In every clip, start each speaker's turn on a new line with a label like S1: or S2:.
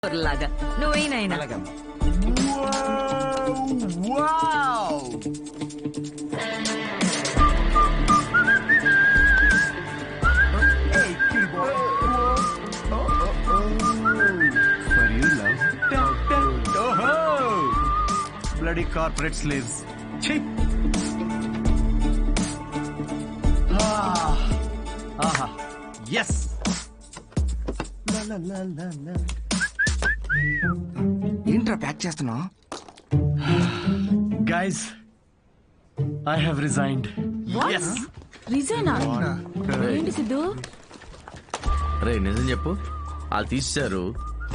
S1: లాగా నువ్వేనైనా
S2: Bloody corporate slaves. Chhi. Aha. Yes. La la la la la.
S3: ఏంట్రా pack చేస్తున్నావు?
S2: Guys, I have resigned. Yes.
S1: రిజైనా ఏంటి సిద్ధు?
S4: రే నిజం చెప్పు, వాళ్ళు తీసేశారు,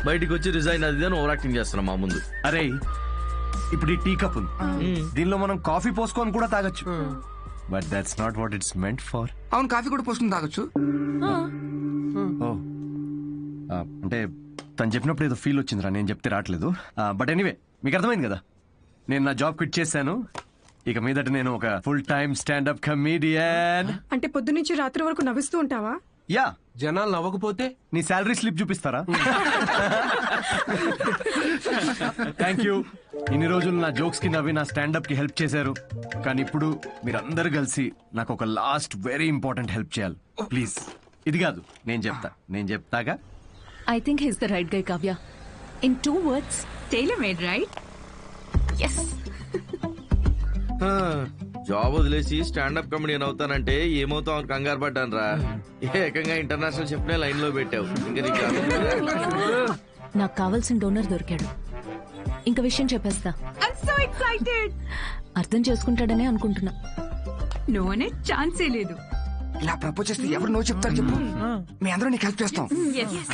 S4: బయటికి వచ్చి రిజైన్ అది అని ఓవర్ యాక్టింగ్ చేస్తున్నాం మా ముందు.
S2: అరే ఇప్పుడు ఈ టీ కప్ ఉంది, దీనిలో మనం కాఫీ పోసుకొని కూడా తాగొచ్చు. But that's not what it's meant for.
S3: అవును, కాఫీ కూడా పోసుకుని తాగొచ్చు.
S2: అంటే తను చెప్పినప్పుడు ఏదో ఫీల్ వచ్చిందిరా, నేను చెప్తే రావట్లేదు. బట్ ఎనీవే మీకు అర్థమైంది కదా, నేను నా జాబ్ క్విట్ చేశాను. ఇక మీదట నేను ఒక ఫుల్ టైమ్ స్టాండప్ కమీడియన్.
S5: అంటే పొద్దునుంచి రాత్రి వరకు నవ్విస్తూ ఉంటావా?
S2: యా.
S6: జనాలు నవ్వకపోతే
S2: నీ శాలరీ స్లిప్ చూపిస్తారా? Thank you. ఇన్ని రోజులు నా జోక్స్ కి నవ్వి నా స్టాండప్ కి హెల్ప్ చేశారు, కానీ ఇప్పుడు మీరందరూ కలిసి నాకు ఒక లాస్ట్ వెరీ ఇంపార్టెంట్ హెల్ప్ చేయాలి ప్లీజ్. ఇది కాదు, నేను చెప్తాగా.
S1: I think he's the right guy, Kavya. In 2 words, tailor-made, right? Yes.
S4: Job వదిలేసి స్టాండప్ కమెడియన్ అవుతానంటే ఏమవుతావు అని కంగారు పడ్డాను రా. ఏకంగా ఇంటర్నేషనల్ షిప్ నే లైన్ లో పెట్టావు. ఇంకా నీకు
S1: నాకు కావాల్సిన డోనర్ దొరికాడు. ఇంకా విషయం చెప్పేస్తా. I'm so excited. అర్థం చేసుకుంటాడనే అనుకుంటున్నా. నోనే ఛాన్సే లేదు.
S3: ఇలా ప్రపోజ్ చేస్తే ఎవరు నో చెప్తారు చెప్పు? మీ అందరూ నీకు హెల్ప్ చేస్తాం,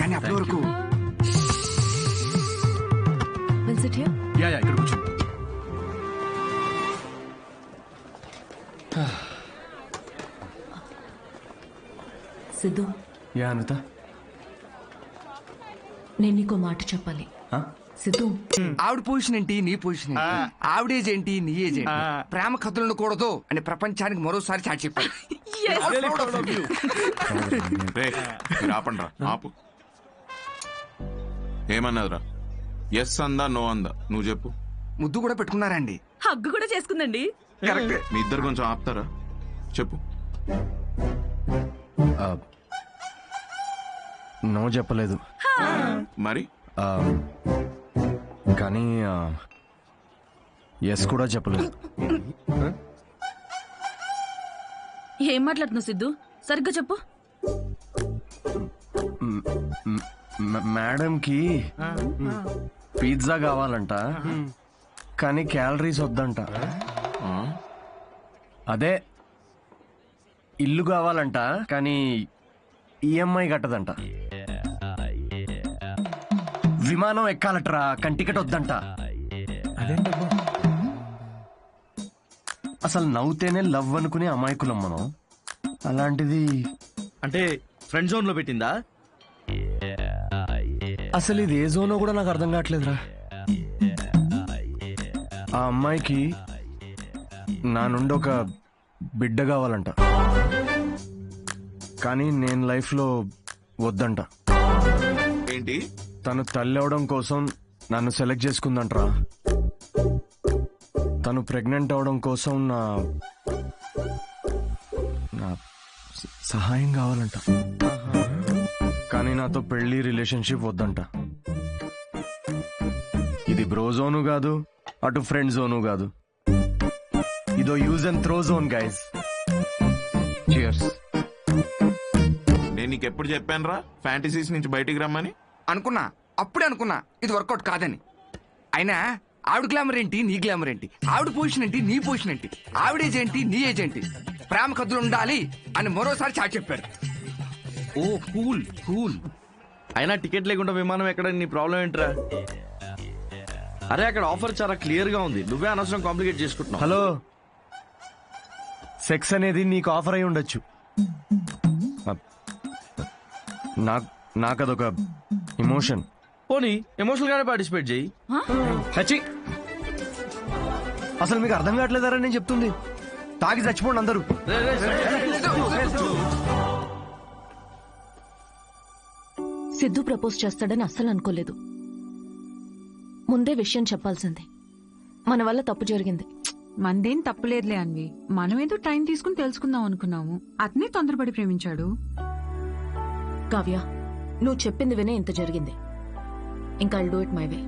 S3: కానీ అప్పటి వరకు
S1: Will sit here?
S2: యా ఇక్కడ కూర్చో.
S1: సిద్ధు,
S2: యా అనిత.
S1: నేను నీకో మాట చెప్పాలి. సిద్ధు,
S3: ఆవిడ పొజిషన్ ఏంటి, నీ పొజిషన్ ఏంటి, ఆవిడ ఏజ్ ఏంటి, నీ ఏజ్ ఏంటి, ప్రేమ కథలు ఉండకూడదు అని ప్రపంచానికి మరోసారి చాటి చెప్పాడు.
S7: ఆపండ్రా, ఆపు. ఏమన్నదిరా? ఎస్ అందా నో అందా? నువ్వు చెప్పు.
S3: ముద్దు కూడా పెట్టుకున్నారండి.
S1: హగ్గు కూడా చేసుకుందండి.
S3: కరెక్ట్.
S7: మీ ఇద్దరు కొంచెం ఆపుతారా? చెప్పు.
S2: నో చెప్పలేదు,
S7: మరి
S2: కానీ ఎస్ కూడా చెప్పలేదు.
S1: ఏం మాట్లాడుతున్నావు సిద్ధు? సరిగ్గా చెప్పు.
S2: మేడంకి పిజ్జా కావాలంట, కానీ క్యాలరీస్ వద్దంట. అదే ఇల్లు కావాలంట, కానీ ఈఎంఐ కట్టదంట. విమానం ఎక్కాలట్రా, కానీ టికెట్ వద్దంట. అసలు నవ్వుతేనే లవ్ అనుకునే అమాయకులం మనం. అలాంటిది
S4: అంటే ఫ్రెండ్ జోన్ లో పెట్టిందా?
S2: అసలు ఇది ఏ జోనో కూడా నాకు అర్థం కావట్లేదురా. ఆ అమ్మాయికి నా నుండి ఒక బిడ్డ కావాలంట, కానీ నేను లైఫ్లో వద్దంట.
S7: ఏంటి?
S2: తను తల్లి అవడం కోసం నన్ను సెలెక్ట్ చేసుకుందంట్రా. తను ప్రెగ్నెంట్ అవడం కోసం నా సహాయం కావాలంట, కానీ నాతో పెళ్లి రిలేషన్షిప్ వద్దంట. ఇది బ్రో జోను కాదు, అటు ఫ్రెండ్ జోను కాదు, ఇదో use and throw zone guys. Cheers.
S7: నేను నీకు ఎప్పుడు చెప్పాను రా ఫ్యాంటసీస్ నుంచి బయటికి రమ్మని?
S3: అనుకున్నా, అప్పుడే అనుకున్నా ఇది వర్కౌట్ కాదని. అయినా ఆవిడ గ్లామర్ ఏంటి, నీ గ్లామర్ ఏంటి, ఆవిడ పొజిషన్ ఏంటి, నీ పొజిషన్ ఏంటి, ఆవిడ ఏజ్ ఏంటి, నీ ఏజ్ ఏంటి, ప్రేమ కథలు ఉండాలి అని మరోసారి చాటి చెప్పారు.
S4: ఓ కూల్ కూల్. అయినా టికెట్ లేకుండా విమానం ఎక్కడ, నీ ప్రాబ్లం ఏంట్రా? అరే అక్కడ ఆఫర్ చాలా క్లియర్ గా ఉంది, నువ్వే అనవసరం కాంప్లికేట్ చేసుకుంటున్నావు.
S2: హలో, సెక్స్ అనేది నీకు ఆఫర్ అయి ఉండొచ్చు, నాకు అదొక ఇమోషన్.
S4: పోనీ ఎమోషనల్ గానే పార్టిసిపేట్ చేయి.
S2: అసలు మీకు అర్థం కావట్లేదారా నేను చెప్తుంది? తాగి చచ్చిపోండి అందరూ.
S1: సిద్ధు ప్రపోజ్ చేస్తాడని అస్సలు అనుకోలేదు. ముందే విషయం చెప్పాల్సింది. మన వల్ల తప్పు జరిగింది.
S5: మందేం తప్పులేదులే అన్వి. మనమేదో టైం తీసుకుని తెలుసుకుందాం అనుకున్నాము. అతనే తొందరపడి ప్రేమించాడు.
S1: కావ్య, నువ్వు చెప్పింది వినే ఇంత జరిగింది. ఇంకా I'll do it my way.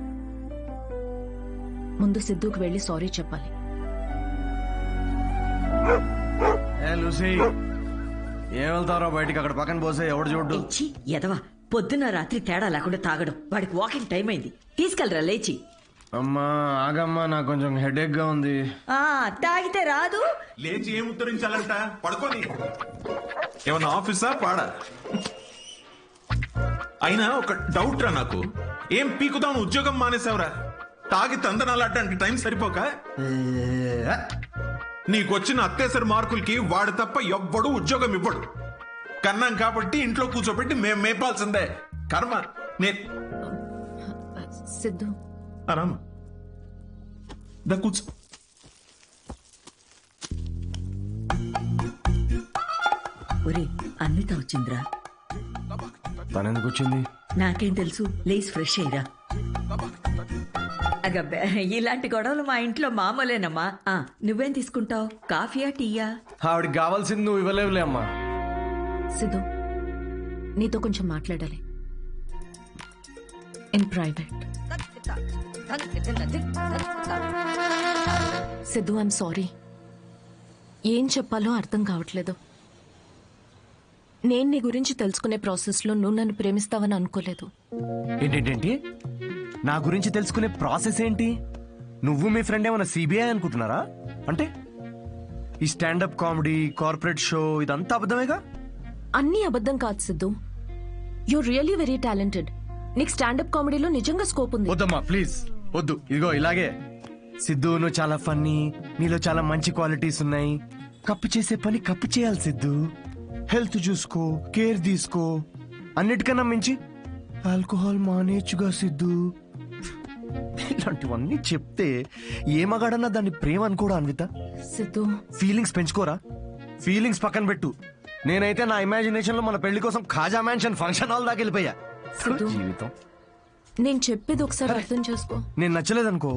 S1: ముందు సిద్ధుకి వెళ్ళి సారీ చెప్పాలి.
S2: లూసీ, ఏం వెళ్తారో బయటికి, అక్కడ పక్కన పోసే ఎవడు చూడ్డు.
S6: ఇచ్చి ఎదవా పొద్దున్న రాత్రి తేడా లేకుండా తాగడం. వాడికి వాకింగ్ టైం అయింది, తీసుకెళ్ళరా లేచి.
S2: అమ్మా ఆగమ్మా, నాకు కొంచెం హెడేక్ గా ఉంది.
S6: ఆ తాగితే రాదు.
S7: లేచి ఏం ఉత్తరించాలంట? పడుకోని. ఏమన్నా ఆఫీసా పాడా? అయినా ఒక డౌట్ రా నాకు. ఏం పీకుతావు? ఉద్యోగం మానేసావురా? తాగి తందనాలాడడానికి టైం సరిపోక నీకొచ్చిన అత్తేసరి మార్కులకి వాడు తప్ప ఎవ్వడు ఉద్యోగం ఇవ్వడు. కన్నాం కాబట్టి ఇంట్లో కూర్చోబెట్టి మేం మేపాల్సిందే. కర్మ.
S1: సిద్ధు,
S7: అరామా దా కూర్చో.
S6: ఒరే అన్విత వచ్చిందిరా.
S2: తనెందుకు వచ్చింది?
S6: నాకేం తెలుసు, లేచి ఫ్రెష్ అయ్యిరా. అగబ్బే, ఇలాంటి గొడవలు మా ఇంట్లో మామూలేనమ్మా. నువ్వేం తీసుకుంటావు, కాఫీయా టీయా?
S2: ఆవిడకి కావాల్సింది నువ్వు ఇవ్వలేవులే అమ్మా.
S1: సిద్ధు, నీతో కొంచెం మాట్లాడాలి. In private. Siddhu, I'm sorry. ఏం చెప్పాలో అర్థం కావట్లేదు. నేను నీ గురించి తెలుసుకునే ప్రాసెస్లో నువ్వు నన్ను ప్రేమిస్తావని అనుకోలేదు.
S2: ఏంటేంటి? నా గురించి తెలుసుకునే ప్రాసెస్ ఏంటి? నువ్వు మీ ఫ్రెండ్ ఏమైనా సిబిఐ అనుకుంటున్నారా? అంటే ఈ స్టాండప్ కామెడీ, కార్పొరేట్ షో ఇదంతా అబద్ధమేగా?
S1: అన్నీ అబద్ధం కాదు Siddhu. You really very talented. నీకు స్టాండప్ కామెడీలో నిజంగా స్కోప్ ఉంది.
S2: వద్దమ్మా ప్లీజ్ వద్దు. ఇదిగో ఇలాగే. సిద్ధు, నువ్వు చాలా ఫన్నీ, నీలో చాలా మంచి క్వాలిటీస్ ఉన్నాయి. కప్పు చేసే పని కప్పు చేయాలి సిద్ధు. హెల్త్ చూసుకో, కేర్ తీసుకో. అన్నిటికన్నా మించి ఆల్కహాల్ మానేచ్చుగా సిద్ధు. ఇలాంటివన్నీ చెప్తే ఏ మగాడన్నా దాన్ని ప్రేమ అనుకోడా అన్విత?
S1: సిద్ధు,
S2: ఫీలింగ్స్ పెంచుకోరా? ఫీలింగ్స్ పక్కన పెట్టు. నేనైతే నా ఇమాజినేషన్ లో మన పెళ్లి కోసం ఖాజా మ్యాన్షన్ ఫంక్షన్ హాల్ దాకా వెళ్ళిపోయా.
S1: సిద్ధు,
S2: జీవితం.
S1: నేను చెప్పేది ఒకసారి అర్థం చేసుకో.
S2: నేను నచ్చలేదనుకో,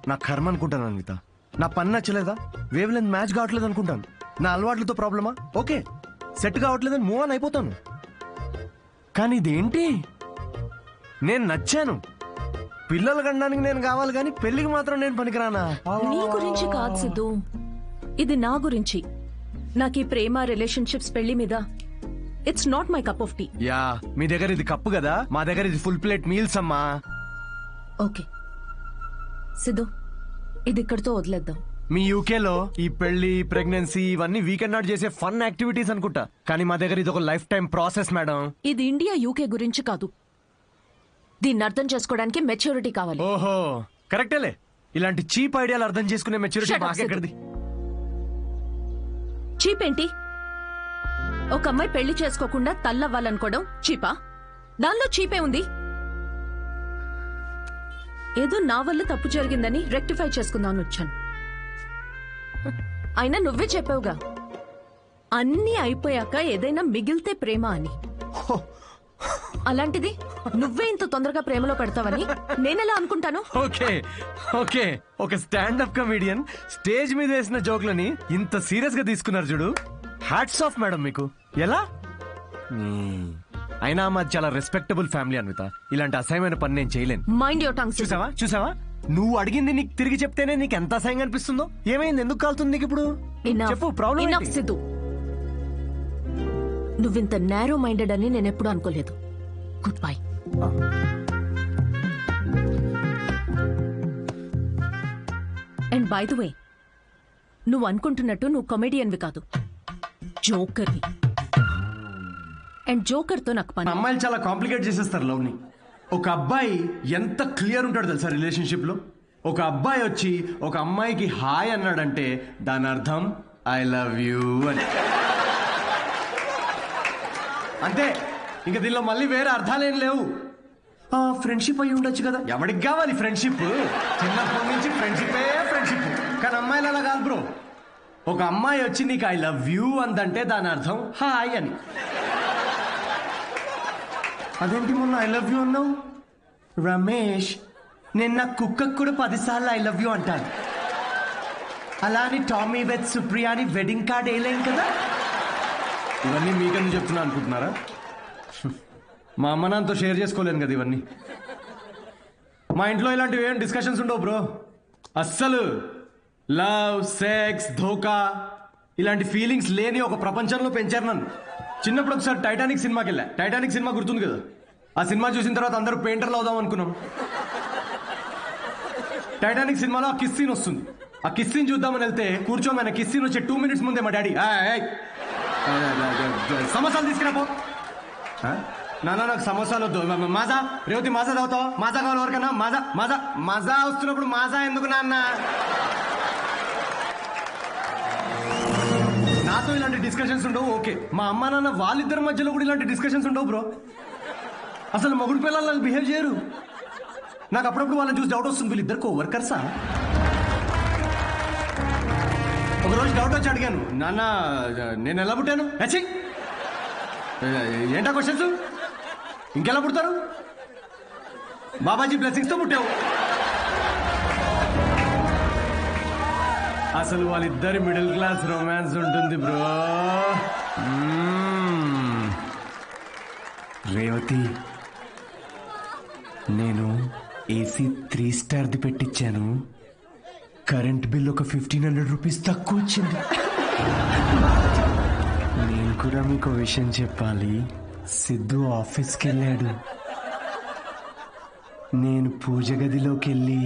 S2: నా కర్మ అనుకుంటాను అన్విత. నా పని నచ్చలేదా, వేవ్ లెంత్ మ్యాచ్ కావట్లేదు అనుకుంటాను. నా అలవాట్లతో ప్రాబ్లమా? ఓకే, సెట్ కావట్లేదని మూవ్ ఆన్ అయిపోతాను. కానీ ఇదేంటి, నేను నచ్చాను, పిల్లలు కనడానికి నేను కావాలి, కానీ పెళ్లికి మాత్రం నేను పనికిరానా?
S1: నీ గురించి కాదు సిద్ధు, ఇది నా గురించి. నాకు ఈ ప్రేమ, రిలేషన్షిప్స్, పెళ్లి మీద it's not my cup of tea.
S2: Yeah, మీ దగ్గర ఇది కప్పు కదా, మా దగ్గర ఇది ఫుల్ ప్లేట్ మీల్స్ అమ్మా.
S1: ఓకే సిద్ధు, ఇది ఇక్కడితో వదిలేద్దాం.
S2: మీ యూకేలో ఈ పెళ్లి, ప్రెగ్నెన్సీ ఇవన్నీ వీకెండ్ నాట్ చేసే ఫన్ యాక్టివిటీస్ అనుకుంటా, కానీ మా దగ్గర ఇది ఒక లైఫ్ టైం ప్రాసెస్ మేడం.
S1: ఇది ఇండియా, యూకే గురించి కాదు. దీన్ని అర్థం చేసుకోవడానికి మెచ్యూరిటీ కావాలి.
S2: ఓహో కరెక్టేలే. ఇలాంటి చీప్ ఐడియాలు అర్థం చేసుకునే మెచ్యూరిటీ
S1: Shut up,
S2: మాకెక్కడిది?
S1: చీప్ ఏంటి? ఒక అమ్మాయి పెళ్లి చేసుకోకుండా తల్లవ్వాలనుకోవడం చీపా? దానిలో చీపే ఉంది. ఏదో నా వల్ల తప్పు జరిగిందని రెక్టిఫై చేసుకుందామని వచ్చాను. అయినా నువ్వే చెప్పావుగా, అన్నీ అయిపోయాక ఏదైనా మిగిలితే ప్రేమ అని. అలాంటిది నువ్వే ఇంత తొందరగా ప్రేమలో పెడతావని నేనెలా అనుకుంటాను?
S2: ఓకే ఓకే, ఒక స్టాండప్ కమెడియన్ స్టేజ్ మీద వేసిన జోక్లని ఇంత సీరియస్ గా తీసుకున్నారు చూడు. హ్యాట్స్ ఆఫ్ మేడం మీకు. ఎలా? అయినా మాది చాలా రెస్పెక్టబుల్ ఫ్యామిలీ అన్విత. ఇలాంటి అసహ్యమైన పని నేను చేయలేను.
S1: Mind your tongue.
S2: చూసావా నువ్వు అడిగింది నీకు తిరిగి చెప్తేనే నీకు ఎంత అసహ్యంగా అనిపిస్తుందో. ఏమైంది, ఎందుకు కాలుతుంది నీకు ఇప్పుడు? చెప్పు, ప్రాబ్లం.
S1: సిద్ధు, నువ్వింత నేరో మైండెడ్ అని నేను ఎప్పుడు అనుకోలేదు. Good bye. And by the way, నువ్వు అనుకుంటున్నట్టు నువ్వు కమెడియన్వి కాదు, జోకర్వి. అండ్ జోకర్ తో నాకు పని.
S2: అమ్మాయిలు చాలా కాంప్లికేట్ చేసేస్తారు లవ్ ని. ఒక అబ్బాయి ఎంత క్లియర్ ఉంటాడు తెలుసా రిలేషన్షిప్ లో? ఒక అబ్బాయి వచ్చి ఒక అమ్మాయికి హాయ్ అన్నాడంటే దాని అర్థం ఐ లవ్ యూ అని. అంతే, ఇంకా దీనిలో మళ్ళీ వేరే అర్థాలేం లేవు. ఫ్రెండ్షిప్ అయి ఉండొచ్చు కదా, ఎవరికి కావాలి ఫ్రెండ్షిప్? చిన్నప్పటి నుంచి ఫ్రెండ్షిపే ఫ్రెండ్షిప్. కానీ అమ్మాయిలు అలా కాదు బ్రో. ఒక అమ్మాయి వచ్చి నీకు ఐ లవ్ యూ అందంటే దాని అర్థం హాయ్ అని. అదేంటి మొన్న ఐ లవ్ యూ అన్నావు? రమేష్ నేను నా కుక్కకు కూడా 10 సార్లు ఐ లవ్ యూ అంటాను. అలా అని టామీ విత్ సుప్రియా అని వెడ్డింగ్ కార్డ్ వేయలేం కదా. ఇవన్నీ మీకని చెప్తున్నా అనుకుంటున్నారా? మా అమ్మ నాన్నతో షేర్ చేసుకోలేను కదా ఇవన్నీ. మా ఇంట్లో ఇలాంటివి ఏం డిస్కషన్స్ ఉండవు బ్రో. అస్సలు లవ్, సెక్స్, ధోకా ఇలాంటి ఫీలింగ్స్ లేని ఒక ప్రపంచంలో పెంచారు నన్ను. చిన్నప్పుడు ఒకసారి టైటానిక్ సినిమాకి వెళ్ళా. టైటానిక్ సినిమా గుర్తుంది కదా. ఆ సినిమా చూసిన తర్వాత అందరూ పెయింటర్లు అవుదాం అనుకున్నాం. టైటానిక్ సినిమాలో ఆ కిస్ సీన్ వస్తుంది. ఆ కిస్ సీన్ చూద్దామని వెళ్తే కూర్చోమని కిస్ సీన్ వచ్చే 2 minutes ముందే మా డాడీ సమోసాలు తీసుకురాపో. నాన్న నాకు సమోసాలు వద్దు. మాజా రేవతి మాజా తాగుతావా? మాజా కావాలి ఎవరికన్నా? మాజా మాజా మాజా వస్తున్నప్పుడు మాజా ఎందుకు నాన్న? నాతో ఇలాంటి డిస్కషన్స్ ఉండవు ఓకే. మా అమ్మ నాన్న వాళ్ళిద్దరి మధ్యలో కూడా ఇలాంటి డిస్కషన్స్ ఉండవు బ్రో. అసలు మొగుడు పిల్లలు బిహేవ్ చేయరు. నాకు అప్పుడప్పుడు వాళ్ళని చూసి డౌట్ వస్తుంది, వీళ్ళిద్దరు కో వర్కర్సా? ఒకరోజు డౌట్ వచ్చి అడిగాను, నాన్న నేను ఎలా పుట్టాను? అచ్చి ఏంటా క్వశ్చన్స్? ఇంకెలా పుడతారు? బాబాజీ బ్లెస్సింగ్స్తో పుట్టావు. అసలు వాళ్ళిద్దరి మిడిల్ క్లాస్ రొమాన్స్ ఉంటుంది బ్రో. రేవతి, నేను ఏసీ 3 స్టార్ది పెట్టించాను. కరెంట్ బిల్ ఒక 1500 రూపీస్ తక్కువ వచ్చింది. నేను కూడా మీకు విషయం చెప్పాలి. సిద్ధు ఆఫీస్కి వెళ్ళాడు. నేను పూజ గదిలోకి వెళ్ళి